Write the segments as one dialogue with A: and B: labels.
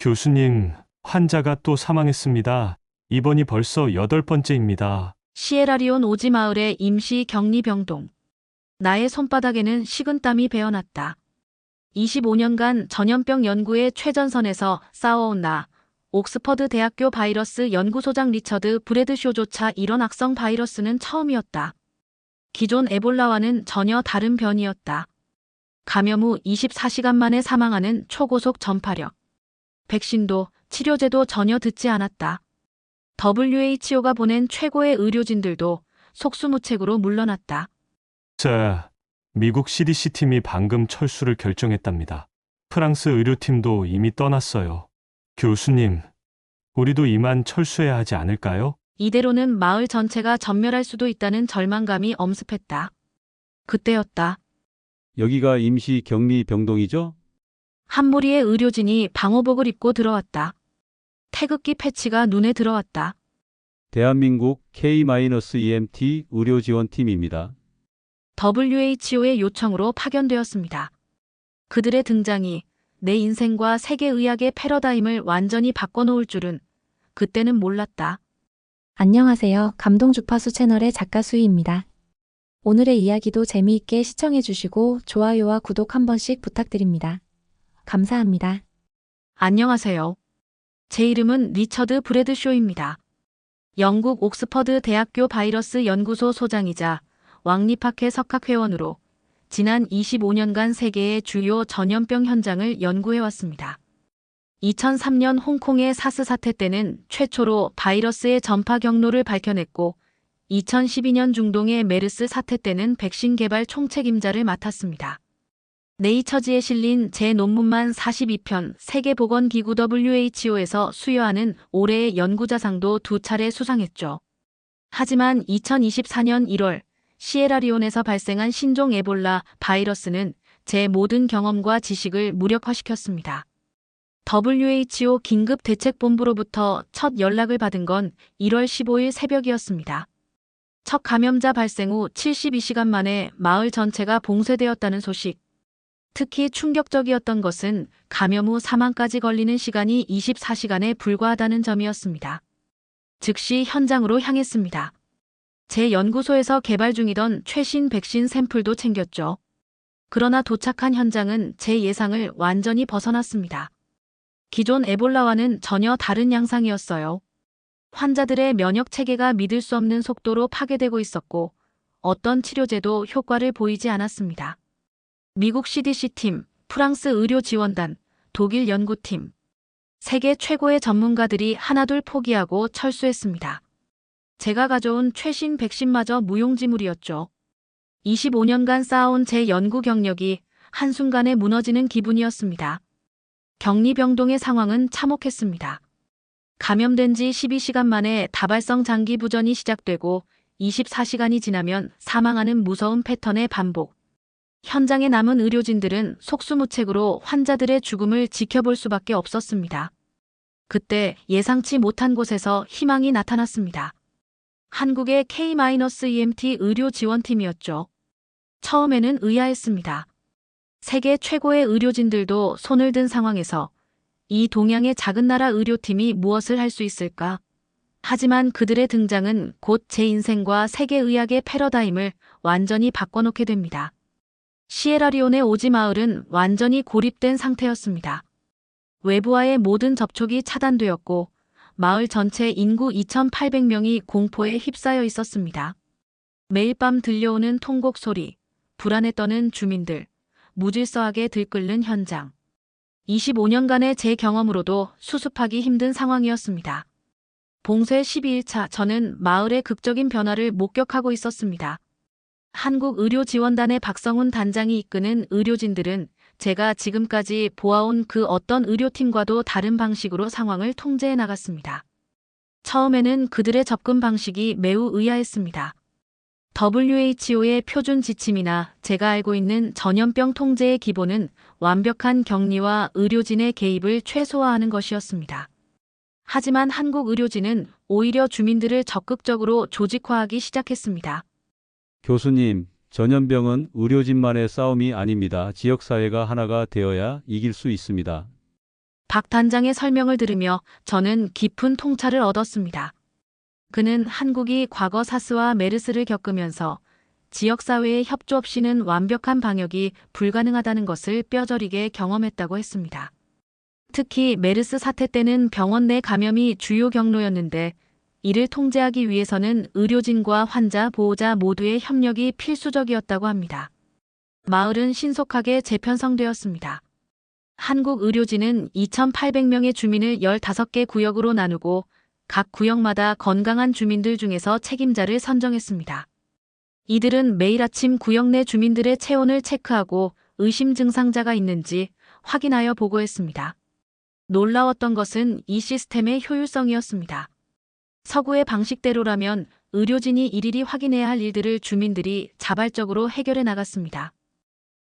A: 교수님, 환자가 또 사망했습니다. 이번이 벌써 8번째입니다.
B: 시에라리온 오지 마을의 임시 격리 병동. 나의 손바닥에는 식은땀이 배어났다. 25년간 전염병 연구의 최전선에서 싸워온 나, 옥스퍼드 대학교 바이러스 연구소장 리처드 브래드쇼조차 이런 악성 바이러스는 처음이었다. 기존 에볼라와는 전혀 다른 변이였다. 감염 후 24시간 만에 사망하는 초고속 전파력. 백신도 치료제도 전혀 듣지 않았다. WHO가 보낸 최고의 의료진들도 속수무책으로 물러났다.
A: 자, 미국 CDC팀이 방금 철수를 결정했답니다. 프랑스 의료팀도 이미 떠났어요. 교수님, 우리도 이만 철수해야 하지 않을까요?
B: 이대로는 마을 전체가 전멸할 수도 있다는 절망감이 엄습했다. 그때였다.
C: 여기가 임시 격리 병동이죠?
B: 한 무리의 의료진이 방호복을 입고 들어왔다. 태극기 패치가 눈에 들어왔다.
C: 대한민국 K-EMT 의료지원팀입니다.
B: WHO의 요청으로 파견되었습니다. 그들의 등장이 내 인생과 세계의학의 패러다임을 완전히 바꿔놓을 줄은 그때는 몰랐다.
D: 안녕하세요. 감동 주파수 채널의 작가 수희입니다. 오늘의 이야기도 재미있게 시청해주시고 좋아요와 구독 한 번씩 부탁드립니다. 감사합니다.
B: 안녕하세요. 제 이름은 리처드 브래드쇼입니다. 영국 옥스퍼드 대학교 바이러스 연구소 소장이자 왕립학회 석학회원으로 지난 25년간 세계의 주요 전염병 현장을 연구해왔습니다. 2003년 홍콩의 사스 사태 때는 최초로 바이러스의 전파 경로를 밝혀냈고 2012년 중동의 메르스 사태 때는 백신 개발 총책임자를 맡았습니다. 네이처지에 실린 제 논문만 42편 세계보건기구 WHO에서 수여하는 올해의 연구자상도 2차례 수상했죠. 하지만 2024년 1월 시에라리온에서 발생한 신종 에볼라 바이러스는 제 모든 경험과 지식을 무력화시켰습니다. WHO 긴급대책본부로부터 첫 연락을 받은 건 1월 15일 새벽이었습니다. 첫 감염자 발생 후 72시간 만에 마을 전체가 봉쇄되었다는 소식. 특히 충격적이었던 것은 감염 후 사망까지 걸리는 시간이 24시간에 불과하다는 점이었습니다. 즉시 현장으로 향했습니다. 제 연구소에서 개발 중이던 최신 백신 샘플도 챙겼죠. 그러나 도착한 현장은 제 예상을 완전히 벗어났습니다. 기존 에볼라와는 전혀 다른 양상이었어요. 환자들의 면역 체계가 믿을 수 없는 속도로 파괴되고 있었고 어떤 치료제도 효과를 보이지 않았습니다. 미국 CDC팀, 프랑스 의료지원단, 독일 연구팀, 세계 최고의 전문가들이 하나둘 포기하고 철수했습니다. 제가 가져온 최신 백신마저 무용지물이었죠. 25년간 쌓아온 제 연구 경력이 한순간에 무너지는 기분이었습니다. 격리병동의 상황은 참혹했습니다. 감염된 지 12시간 만에 다발성 장기 부전이 시작되고 24시간이 지나면 사망하는 무서운 패턴의 반복. 현장에 남은 의료진들은 속수무책으로 환자들의 죽음을 지켜볼 수밖에 없었습니다. 그때 예상치 못한 곳에서 희망이 나타났습니다. 한국의 K-EMT 의료지원팀이었죠. 처음에는 의아했습니다. 세계 최고의 의료진들도 손을 든 상황에서 이 동양의 작은 나라 의료팀이 무엇을 할 수 있을까? 하지만 그들의 등장은 곧 제 인생과 세계의학의 패러다임을 완전히 바꿔놓게 됩니다. 시에라리온의 오지 마을은 완전히 고립된 상태였습니다. 외부와의 모든 접촉이 차단되었고 마을 전체 인구 2,800명이 공포에 휩싸여 있었습니다. 매일 밤 들려오는 통곡 소리, 불안에 떠는 주민들, 무질서하게 들끓는 현장. 25년간의 제 경험으로도 수습하기 힘든 상황이었습니다. 봉쇄 12일차 저는 마을의 극적인 변화를 목격하고 있었습니다. 한국의료지원단의 박성훈 단장이 이끄는 의료진들은 제가 지금까지 보아온 그 어떤 의료팀과도 다른 방식으로 상황을 통제해 나갔습니다. 처음에는 그들의 접근 방식이 매우 의아했습니다. WHO의 표준 지침이나 제가 알고 있는 전염병 통제의 기본은 완벽한 격리와 의료진의 개입을 최소화하는 것이었습니다. 하지만 한국 의료진은 오히려 주민들을 적극적으로 조직화하기 시작했습니다.
C: 교수님, 전염병은 의료진만의 싸움이 아닙니다. 지역사회가 하나가 되어야 이길 수 있습니다.
B: 박 단장의 설명을 들으며 저는 깊은 통찰을 얻었습니다. 그는 한국이 과거 사스와 메르스를 겪으면서 지역사회의 협조 없이는 완벽한 방역이 불가능하다는 것을 뼈저리게 경험했다고 했습니다. 특히 메르스 사태 때는 병원 내 감염이 주요 경로였는데 이를 통제하기 위해서는 의료진과 환자, 보호자 모두의 협력이 필수적이었다고 합니다. 마을은 신속하게 재편성되었습니다. 한국 의료진은 2,800명의 주민을 15개 구역으로 나누고 각 구역마다 건강한 주민들 중에서 책임자를 선정했습니다. 이들은 매일 아침 구역 내 주민들의 체온을 체크하고 의심 증상자가 있는지 확인하여 보고했습니다. 놀라웠던 것은 이 시스템의 효율성이었습니다. 서구의 방식대로라면 의료진이 일일이 확인해야 할 일들을 주민들이 자발적으로 해결해 나갔습니다.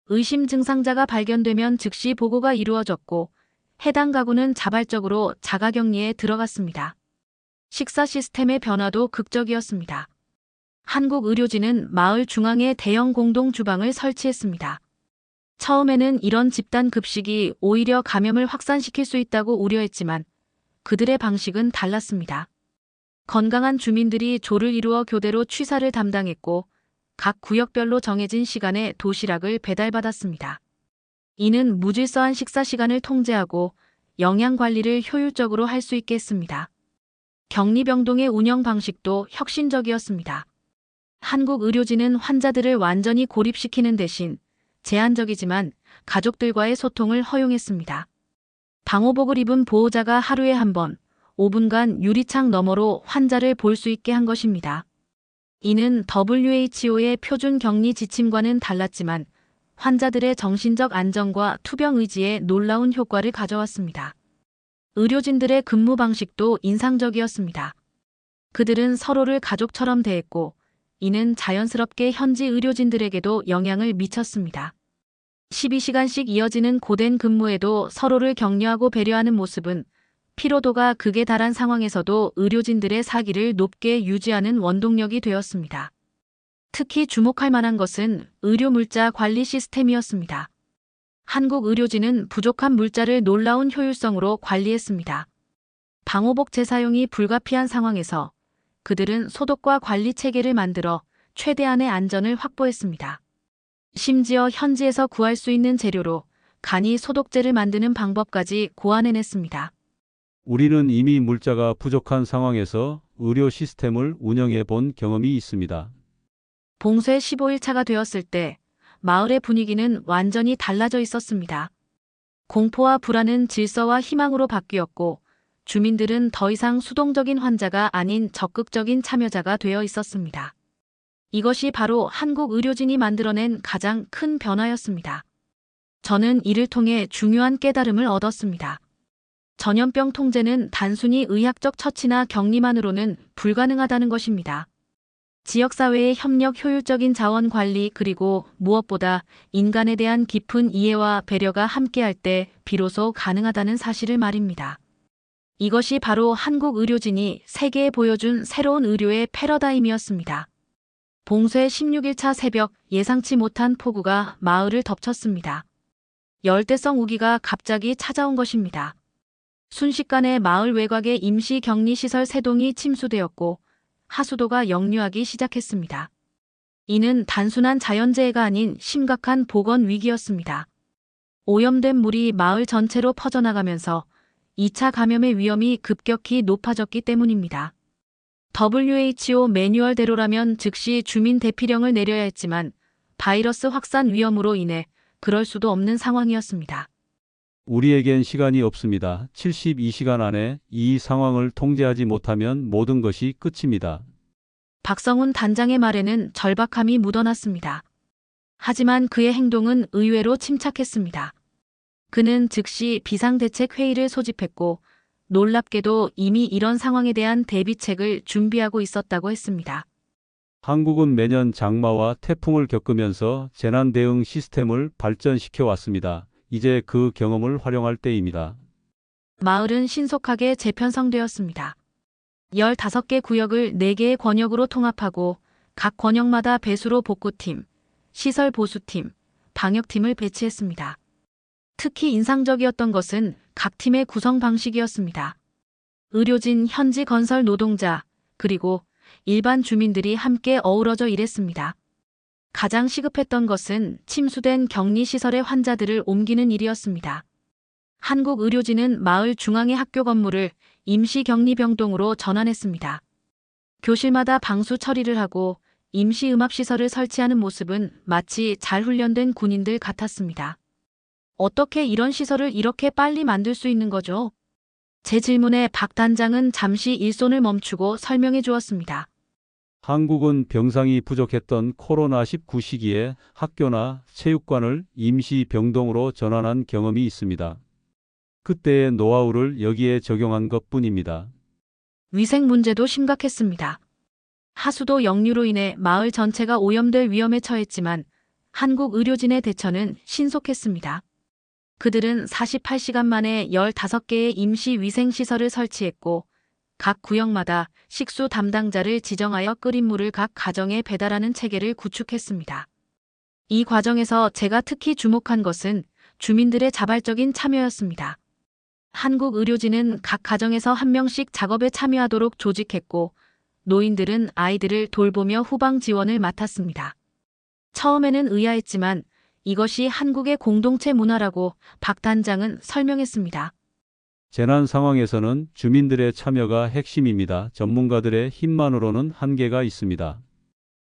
B: 의심 증상자가 발견되면 즉시 보고가 이루어졌고 해당 가구는 자발적으로 자가격리에 들어갔습니다. 식사 시스템의 변화도 극적이었습니다. 한국 의료진은 마을 중앙에 대형 공동 주방을 설치했습니다. 처음에는 이런 집단 급식이 오히려 감염을 확산시킬 수 있다고 우려했지만 그들의 방식은 달랐습니다. 건강한 주민들이 조를 이루어 교대로 취사를 담당했고 각 구역별로 정해진 시간에 도시락을 배달받았습니다. 이는 무질서한 식사 시간을 통제하고 영양 관리를 효율적으로 할 수 있게 했습니다. 격리병동의 운영 방식도 혁신적이었습니다. 한국 의료진은 환자들을 완전히 고립시키는 대신 제한적이지만 가족들과의 소통을 허용했습니다. 방호복을 입은 보호자가 하루에 한 번, 5분간 유리창 너머로 환자를 볼 수 있게 한 것입니다. 이는 WHO의 표준 격리 지침과는 달랐지만 환자들의 정신적 안정과 투병 의지에 놀라운 효과를 가져왔습니다. 의료진들의 근무 방식도 인상적이었습니다. 그들은 서로를 가족처럼 대했고 이는 자연스럽게 현지 의료진들에게도 영향을 미쳤습니다. 12시간씩 이어지는 고된 근무에도 서로를 격려하고 배려하는 모습은 피로도가 극에 달한 상황에서도 의료진들의 사기를 높게 유지하는 원동력이 되었습니다. 특히 주목할 만한 것은 의료 물자 관리 시스템이었습니다. 한국 의료진은 부족한 물자를 놀라운 효율성으로 관리했습니다. 방호복 재사용이 불가피한 상황에서 그들은 소독과 관리 체계를 만들어 최대한의 안전을 확보했습니다. 심지어 현지에서 구할 수 있는 재료로 간이 소독제를 만드는 방법까지 고안해냈습니다.
C: 우리는 이미 물자가 부족한 상황에서 의료 시스템을 운영해 본 경험이 있습니다.
B: 봉쇄 15일차가 되었을 때 마을의 분위기는 완전히 달라져 있었습니다. 공포와 불안은 질서와 희망으로 바뀌었고 주민들은 더 이상 수동적인 환자가 아닌 적극적인 참여자가 되어 있었습니다. 이것이 바로 한국 의료진이 만들어낸 가장 큰 변화였습니다. 저는 이를 통해 중요한 깨달음을 얻었습니다. 전염병 통제는 단순히 의학적 처치나 격리만으로는 불가능하다는 것입니다. 지역사회의 협력, 효율적인 자원 관리, 그리고 무엇보다 인간에 대한 깊은 이해와 배려가 함께할 때 비로소 가능하다는 사실을 말입니다. 이것이 바로 한국 의료진이 세계에 보여준 새로운 의료의 패러다임이었습니다. 봉쇄 16일차 새벽 예상치 못한 폭우가 마을을 덮쳤습니다. 열대성 우기가 갑자기 찾아온 것입니다. 순식간에 마을 외곽의 임시 격리시설 3동이 침수되었고 하수도가 역류하기 시작했습니다. 이는 단순한 자연재해가 아닌 심각한 보건 위기였습니다. 오염된 물이 마을 전체로 퍼져나가면서 2차 감염의 위험이 급격히 높아졌기 때문입니다. WHO 매뉴얼대로라면 즉시 주민 대피령을 내려야 했지만 바이러스 확산 위험으로 인해 그럴 수도 없는 상황이었습니다.
C: 우리에겐 시간이 없습니다. 72시간 안에 이 상황을 통제하지 못하면 모든 것이 끝입니다.
B: 박성훈 단장의 말에는 절박함이 묻어났습니다. 하지만 그의 행동은 의외로 침착했습니다. 그는 즉시 비상대책회의를 소집했고 놀랍게도 이미 이런 상황에 대한 대비책을 준비하고 있었다고 했습니다.
C: 한국은 매년 장마와 태풍을 겪으면서 재난 대응 시스템을 발전시켜 왔습니다. 이제 그 경험을 활용할 때입니다.
B: 마을은 신속하게 재편성되었습니다. 15개 구역을 4개의 권역으로 통합하고 각 권역마다 배수로 복구팀, 시설 보수팀, 방역팀을 배치했습니다. 특히 인상적이었던 것은 각 팀의 구성 방식이었습니다. 의료진, 현지 건설 노동자, 그리고 일반 주민들이 함께 어우러져 일했습니다. 가장 시급했던 것은 침수된 격리시설의 환자들을 옮기는 일이었습니다. 한국 의료진은 마을 중앙의 학교 건물을 임시 격리병동으로 전환했습니다. 교실마다 방수 처리를 하고 임시 음압시설을 설치하는 모습은 마치 잘 훈련된 군인들 같았습니다. 어떻게 이런 시설을 이렇게 빨리 만들 수 있는 거죠? 제 질문에 박 단장은 잠시 일손을 멈추고 설명해 주었습니다.
C: 한국은 병상이 부족했던 코로나19 시기에 학교나 체육관을 임시 병동으로 전환한 경험이 있습니다. 그때의 노하우를 여기에 적용한 것뿐입니다.
B: 위생 문제도 심각했습니다. 하수도 역류로 인해 마을 전체가 오염될 위험에 처했지만 한국 의료진의 대처는 신속했습니다. 그들은 48시간 만에 15개의 임시 위생시설을 설치했고 각 구역마다 식수 담당자를 지정하여 끓인 물을 각 가정에 배달하는 체계를 구축했습니다. 이 과정에서 제가 특히 주목한 것은 주민들의 자발적인 참여였습니다. 한국 의료진은 각 가정에서 한 명씩 작업에 참여하도록 조직했고 노인들은 아이들을 돌보며 후방 지원을 맡았습니다. 처음에는 의아했지만 이것이 한국의 공동체 문화라고 박 단장은 설명했습니다.
C: 재난 상황에서는 주민들의 참여가 핵심입니다. 전문가들의 힘만으로는 한계가 있습니다.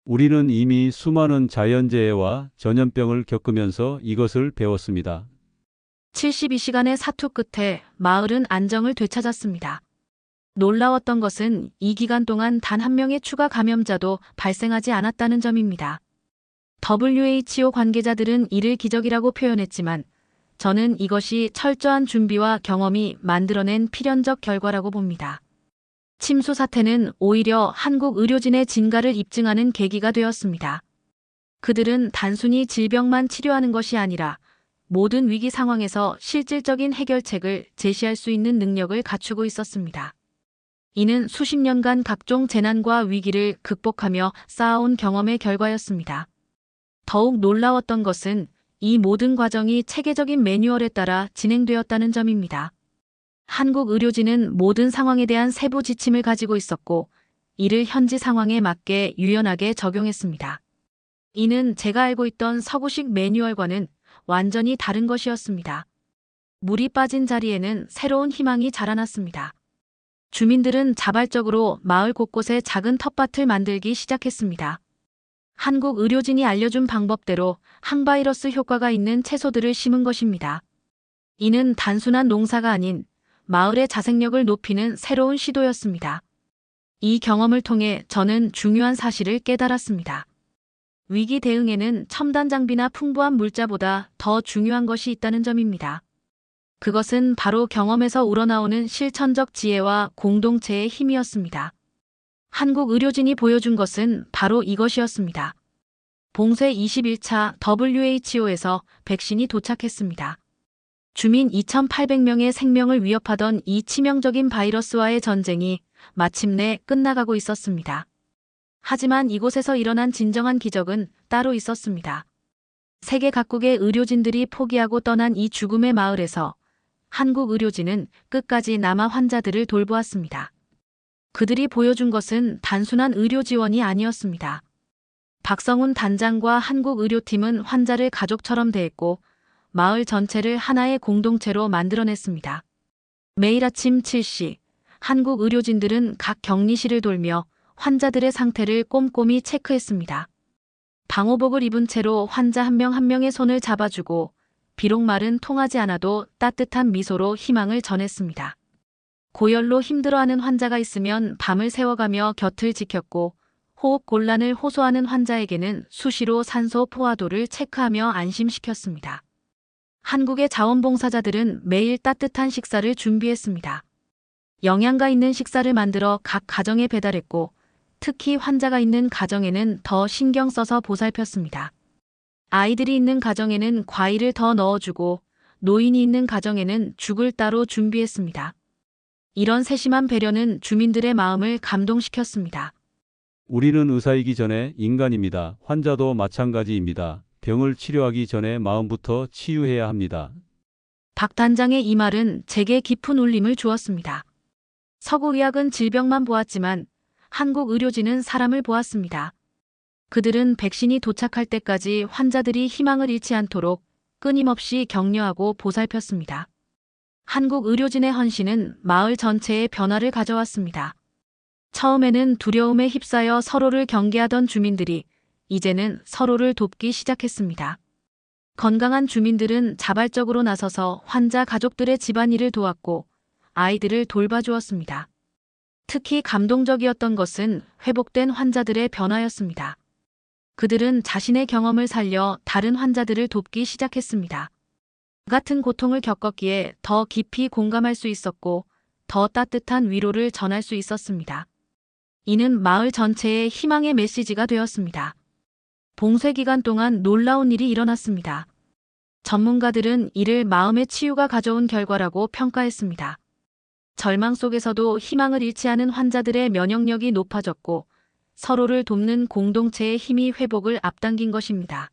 C: 우리는 이미 수많은 자연재해와 전염병을 겪으면서 이것을 배웠습니다.
B: 72시간의 사투 끝에 마을은 안정을 되찾았습니다. 놀라웠던 것은 이 기간 동안 단 한 명의 추가 감염자도 발생하지 않았다는 점입니다. WHO 관계자들은 이를 기적이라고 표현했지만 저는 이것이 철저한 준비와 경험이 만들어낸 필연적 결과라고 봅니다. 침수 사태는 오히려 한국 의료진의 진가를 입증하는 계기가 되었습니다. 그들은 단순히 질병만 치료하는 것이 아니라 모든 위기 상황에서 실질적인 해결책을 제시할 수 있는 능력을 갖추고 있었습니다. 이는 수십 년간 각종 재난과 위기를 극복하며 쌓아온 경험의 결과였습니다. 더욱 놀라웠던 것은 이 모든 과정이 체계적인 매뉴얼에 따라 진행되었다는 점입니다. 한국 의료진은 모든 상황에 대한 세부 지침을 가지고 있었고 이를 현지 상황에 맞게 유연하게 적용했습니다. 이는 제가 알고 있던 서구식 매뉴얼과는 완전히 다른 것이었습니다. 물이 빠진 자리에는 새로운 희망이 자라났습니다. 주민들은 자발적으로 마을 곳곳에 작은 텃밭을 만들기 시작했습니다. 한국 의료진이 알려준 방법대로 항바이러스 효과가 있는 채소들을 심은 것입니다. 이는 단순한 농사가 아닌 마을의 자생력을 높이는 새로운 시도였습니다. 이 경험을 통해 저는 중요한 사실을 깨달았습니다. 위기 대응에는 첨단 장비나 풍부한 물자보다 더 중요한 것이 있다는 점입니다. 그것은 바로 경험에서 우러나오는 실천적 지혜와 공동체의 힘이었습니다. 한국 의료진이 보여준 것은 바로 이것이었습니다. 봉쇄 21차 WHO에서 백신이 도착했습니다. 주민 2,800명의 생명을 위협하던 이 치명적인 바이러스와의 전쟁이 마침내 끝나가고 있었습니다. 하지만 이곳에서 일어난 진정한 기적은 따로 있었습니다. 세계 각국의 의료진들이 포기하고 떠난 이 죽음의 마을에서 한국 의료진은 끝까지 남아 환자들을 돌보았습니다. 그들이 보여준 것은 단순한 의료 지원이 아니었습니다. 박성훈 단장과 한국 의료팀은 환자를 가족처럼 대했고 마을 전체를 하나의 공동체로 만들어냈습니다. 매일 아침 7시 한국 의료진들은 각 격리실을 돌며 환자들의 상태를 꼼꼼히 체크했습니다. 방호복을 입은 채로 환자 한 명 한 명의 손을 잡아주고 비록 말은 통하지 않아도 따뜻한 미소로 희망을 전했습니다. 고열로 힘들어하는 환자가 있으면 밤을 새워가며 곁을 지켰고 호흡 곤란을 호소하는 환자에게는 수시로 산소 포화도를 체크하며 안심시켰습니다. 한국의 자원봉사자들은 매일 따뜻한 식사를 준비했습니다. 영양가 있는 식사를 만들어 각 가정에 배달했고 특히 환자가 있는 가정에는 더 신경 써서 보살폈습니다. 아이들이 있는 가정에는 과일을 더 넣어주고 노인이 있는 가정에는 죽을 따로 준비했습니다. 이런 세심한 배려는 주민들의 마음을 감동시켰습니다.
C: 우리는 의사이기 전에 인간입니다. 환자도 마찬가지입니다. 병을 치료하기 전에 마음부터 치유해야 합니다.
B: 박 단장의 이 말은 제게 깊은 울림을 주었습니다. 서구 의학은 질병만 보았지만 한국 의료진은 사람을 보았습니다. 그들은 백신이 도착할 때까지 환자들이 희망을 잃지 않도록 끊임없이 격려하고 보살폈습니다. 한국 의료진의 헌신은 마을 전체에 변화를 가져왔습니다. 처음에는 두려움에 휩싸여 서로를 경계하던 주민들이 이제는 서로를 돕기 시작했습니다. 건강한 주민들은 자발적으로 나서서 환자 가족들의 집안일을 도왔고 아이들을 돌봐주었습니다. 특히 감동적이었던 것은 회복된 환자들의 변화였습니다. 그들은 자신의 경험을 살려 다른 환자들을 돕기 시작했습니다. 같은 고통을 겪었기에 더 깊이 공감할 수 있었고 더 따뜻한 위로를 전할 수 있었습니다. 이는 마을 전체의 희망의 메시지가 되었습니다. 봉쇄 기간 동안 놀라운 일이 일어났습니다. 전문가들은 이를 마음의 치유가 가져온 결과라고 평가했습니다. 절망 속에서도 희망을 잃지 않은 환자들의 면역력이 높아졌고 서로를 돕는 공동체의 힘이 회복을 앞당긴 것입니다.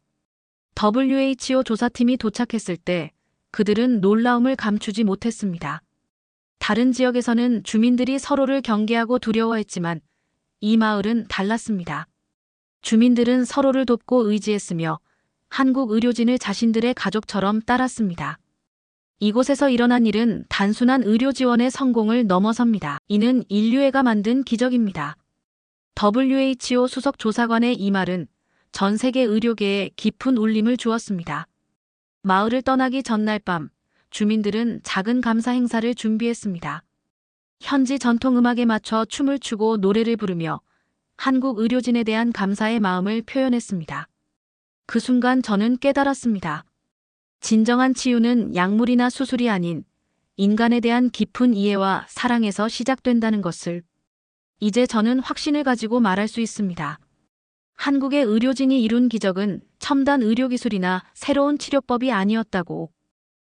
B: WHO 조사팀이 도착했을 때 그들은 놀라움을 감추지 못했습니다. 다른 지역에서는 주민들이 서로를 경계하고 두려워했지만 이 마을은 달랐습니다. 주민들은 서로를 돕고 의지했으며 한국 의료진을 자신들의 가족처럼 따랐습니다. 이곳에서 일어난 일은 단순한 의료 지원의 성공을 넘어섭니다. 이는 인류애가 만든 기적입니다. WHO 수석 조사관의 이 말은 전 세계 의료계에 깊은 울림을 주었습니다. 마을을 떠나기 전날 밤, 주민들은 작은 감사 행사를 준비했습니다. 현지 전통음악에 맞춰 춤을 추고 노래를 부르며 한국 의료진에 대한 감사의 마음을 표현했습니다. 그 순간 저는 깨달았습니다. 진정한 치유는 약물이나 수술이 아닌 인간에 대한 깊은 이해와 사랑에서 시작된다는 것을 이제 저는 확신을 가지고 말할 수 있습니다. 한국의 의료진이 이룬 기적은 첨단 의료기술이나 새로운 치료법이 아니었다고.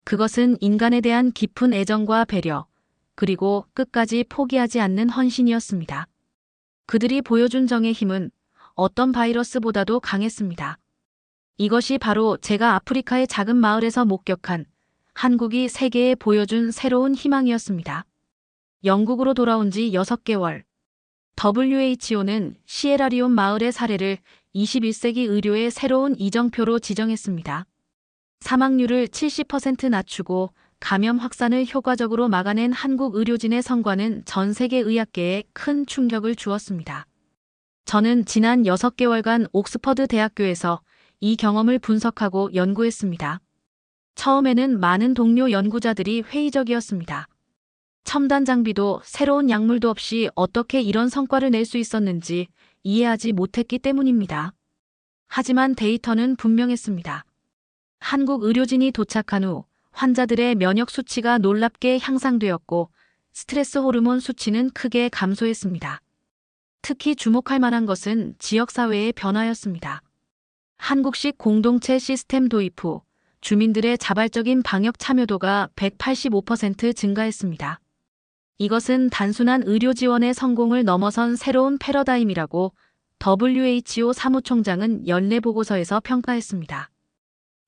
B: 그것은 인간에 대한 깊은 애정과 배려, 그리고 끝까지 포기하지 않는 헌신이었습니다. 그들이 보여준 정의 힘은 어떤 바이러스보다도 강했습니다. 이것이 바로 제가 아프리카의 작은 마을에서 목격한 한국이 세계에 보여준 새로운 희망이었습니다. 영국으로 돌아온 지 6개월. WHO는 시에라리온 마을의 사례를 21세기 의료의 새로운 이정표로 지정했습니다. 사망률을 70% 낮추고 감염 확산을 효과적으로 막아낸 한국 의료진의 성과는 전 세계 의학계에 큰 충격을 주었습니다. 저는 지난 6개월간 옥스퍼드 대학교에서 이 경험을 분석하고 연구했습니다. 처음에는 많은 동료 연구자들이 회의적이었습니다. 첨단 장비도 새로운 약물도 없이 어떻게 이런 성과를 낼 수 있었는지 이해하지 못했기 때문입니다. 하지만 데이터는 분명했습니다. 한국 의료진이 도착한 후 환자들의 면역 수치가 놀랍게 향상되었고 스트레스 호르몬 수치는 크게 감소했습니다. 특히 주목할 만한 것은 지역사회의 변화였습니다. 한국식 공동체 시스템 도입 후 주민들의 자발적인 방역 참여도가 185% 증가했습니다. 이것은 단순한 의료 지원의 성공을 넘어선 새로운 패러다임이라고 WHO 사무총장은 연례 보고서에서 평가했습니다.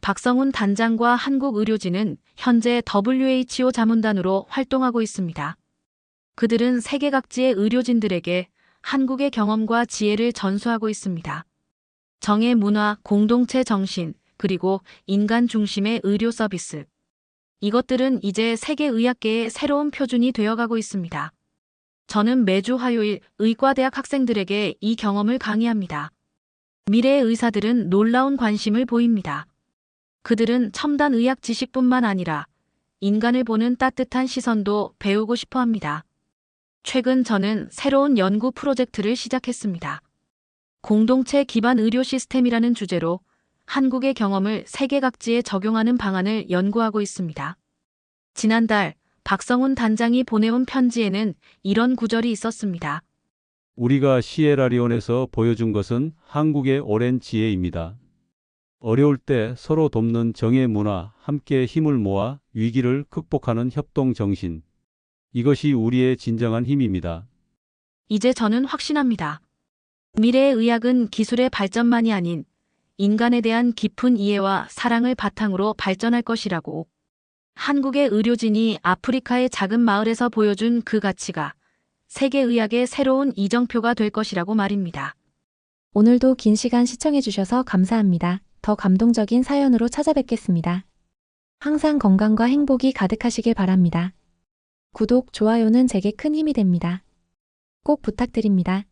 B: 박성훈 단장과 한국 의료진은 현재 WHO 자문단으로 활동하고 있습니다. 그들은 세계 각지의 의료진들에게 한국의 경험과 지혜를 전수하고 있습니다. 정의 문화, 공동체 정신, 그리고 인간 중심의 의료 서비스. 이것들은 이제 세계 의학계의 새로운 표준이 되어가고 있습니다. 저는 매주 화요일 의과대학 학생들에게 이 경험을 강의합니다. 미래의 의사들은 놀라운 관심을 보입니다. 그들은 첨단 의학 지식뿐만 아니라 인간을 보는 따뜻한 시선도 배우고 싶어 합니다. 최근 저는 새로운 연구 프로젝트를 시작했습니다. 공동체 기반 의료 시스템이라는 주제로 한국의 경험을 세계 각지에 적용하는 방안을 연구하고 있습니다. 지난달 박성훈 단장이 보내온 편지에는 이런 구절이 있었습니다.
C: 우리가 시에라리온에서 보여준 것은 한국의 오랜 지혜입니다. 어려울 때 서로 돕는 정의 문화, 함께 힘을 모아 위기를 극복하는 협동 정신. 이것이 우리의 진정한 힘입니다.
B: 이제 저는 확신합니다. 미래의 의학은 기술의 발전만이 아닌 인간에 대한 깊은 이해와 사랑을 바탕으로 발전할 것이라고. 한국의 의료진이 아프리카의 작은 마을에서 보여준 그 가치가 세계의학의 새로운 이정표가 될 것이라고 말입니다.
D: 오늘도 긴 시간 시청해주셔서 감사합니다. 더 감동적인 사연으로 찾아뵙겠습니다. 항상 건강과 행복이 가득하시길 바랍니다. 구독, 좋아요는 제게 큰 힘이 됩니다. 꼭 부탁드립니다.